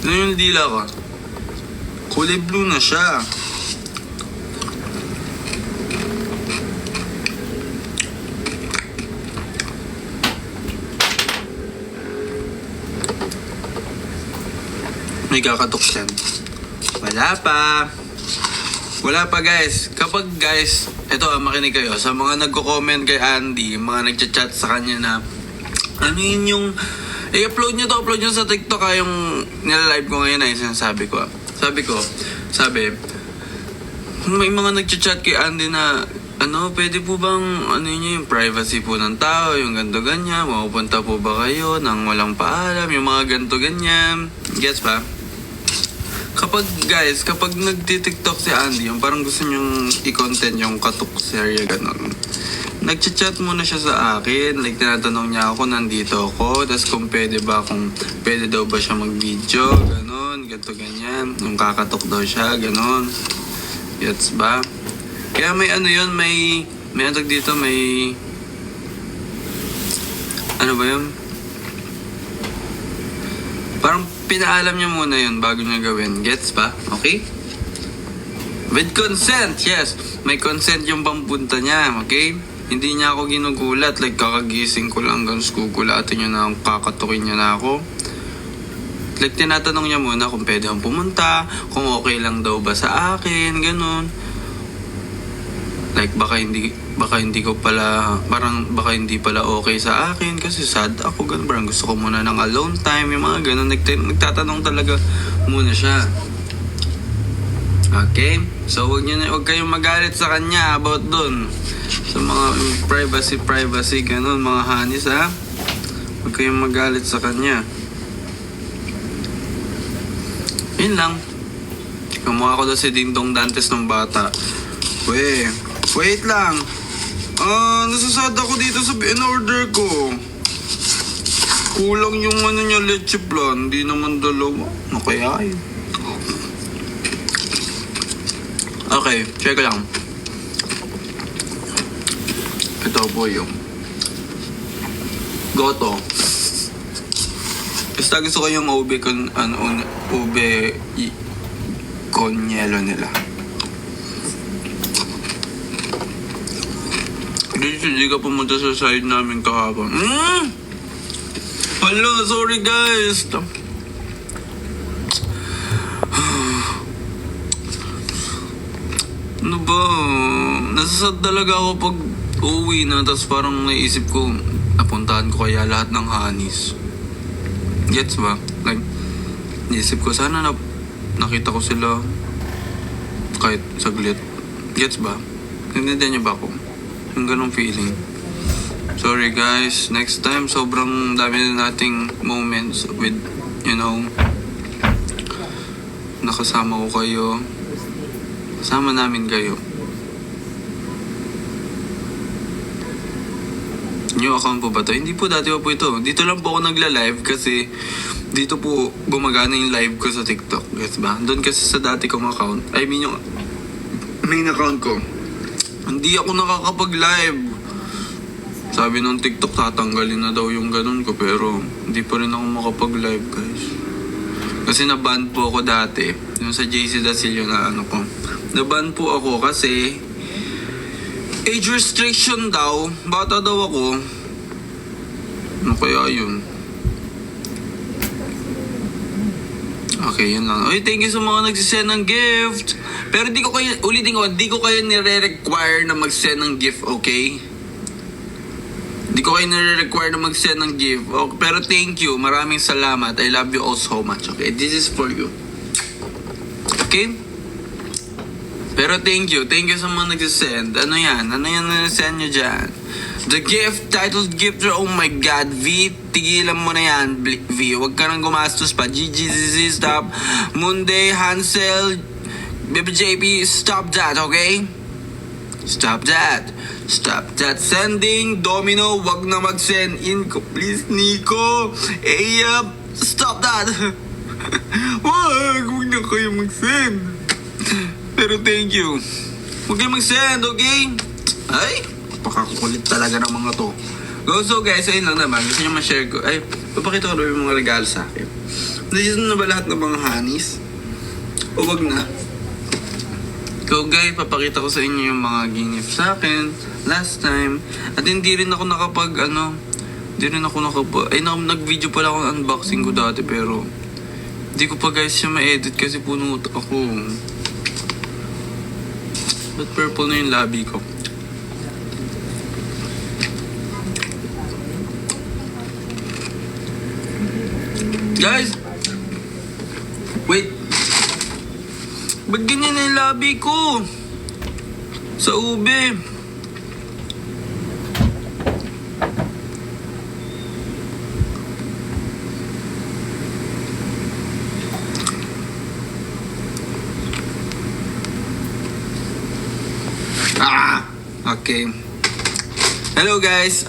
Ano yung dila ko? Kulay blue na siya. May kakatok siya. Wala pa. Wala pa guys. Kapag guys, ito makinig kayo. Sa mga nagko-comment kay Andy, mga nagchat-chat sa kanya na ano yun yung i-upload nyo sa TikTok yung nilalive ko ngayon ay sinasabi ko. Sabi, may mga nagchat-chat kay Andy na pwede po bang yung privacy po ng tao, yung ganto ganyan, mapupunta po ba kayo nang walang paalam, yung mga ganto ganyan. Gets ba? Kapag nagti-TikTok si Andy, yung parang gusto niyong i-content yung katok serye ganon. Nagchat-chat muna siya sa akin, like tinatanong niya ako nandito ako, tas kung pwede daw ba siya mag-video, ganon, ganto ganyan, yung kakatok daw siya, ganon. Gets ba? Kaya may may antag dito, may ano ba yun? Parang pinaalam niya muna yun bago niya gawin. Gets ba? Okay? With consent, yes. May consent yung pampunta niya, okay? Hindi niya ako ginugulat. Like, kakagising ko lang hanggang gugulatin niya na kakatukin niya na ako. Like, tinatanong niya muna kung pwede akong pumunta, kung okay lang daw ba sa akin, ganun. Like, baka hindi pala okay sa akin kasi sad ako, ganun. Parang gusto ko muna ng alone time, yung mga ganun. Nagtatanong talaga muna siya. Okay? So, wag kayong magalit sa kanya about dun. Sa mga privacy, ganun, mga hanis, ha? Wag kayong magalit sa kanya. Yun lang. Kamukha ko daw si Dingdong Dantes ng bata. Wait lang. Nasasad ako dito sa in-order ko. Kulang yung niya, leche plan. Hindi naman dalawa. Ano kaya yun? Okay, check ko lang. Ito po yung Goto. Basta gusto ko yung ube con yelo nila. Hindi ka pumunta sa side namin kahapon. Hello, sorry guys. Ano ba? Nasasad talaga ako pag uwi na, tapos parang naisip ko, napuntahan ko kaya lahat ng hanis. Gets ba? Like, naisip ko, sana nakita ko sila kahit saglit. Gets ba? Nandiyan niyo ba ako? Yung ganong feeling. Sorry guys, next time sobrang dami na nating moments with, nakasama ko kayo. Kasama namin kayo. New account po ba to? Hindi po, dati pa po ito. Dito lang po ako nagla-live kasi dito po gumagana yung live ko sa TikTok. Gets ba? Doon kasi sa dati kong account, yung main account ko, hindi ako nakakapag-live. Sabi ng TikTok, tatanggalin na daw yung ganun ko, pero hindi pa rin ako makapag-live, guys. Kasi na-ban po ako dati, yung sa JC Dasilio na na-ban po ako kasi age restriction daw, bata daw ako. Ano kaya yun? Okay, yun lang. Oy, thank you sa mga nagsisend ng gift. Pero di ko kayo nire-require na mag-send ng gift, okay? Di ko kayo nire-require na mag-send ng gift. Okay, pero thank you. Maraming salamat. I love you all so much, okay? This is for you. Okay? Pero thank you. Thank you sa mga nagsisend. Ano yan na-send nyo dyan? The gift, titled gift, oh my God, V, tigilan mo na yan, V, wag ka nang gumastos pa. GGZZ, stop. Monday, Hansel, BBJP, stop that, okay? Stop that. Stop that sending. Domino, wag na mag-send in ko. Please, Nico. Stop that. wag na kayo mag-send. Pero thank you. Huwag kayo mag-send, okay? Ay, pakakulit talaga ng mga to. So guys, ayun lang naman. Gusto nyo ma-share ko. Ay, papakita ko yung mga regalo sa akin. Nandito na ba lahat ng mga hanis? O wag na? So guys, papakita ko sa inyo yung mga ginif sa akin last time. At hindi rin ako nag-video pala ako ng unboxing ko dati pero hindi ko pa guys siya ma-edit kasi puno ako. Ba't purple na yung labi ko? Guys! Wait! Ba't ganyan na yung labi ko? Sa ube. Okay. Hello guys.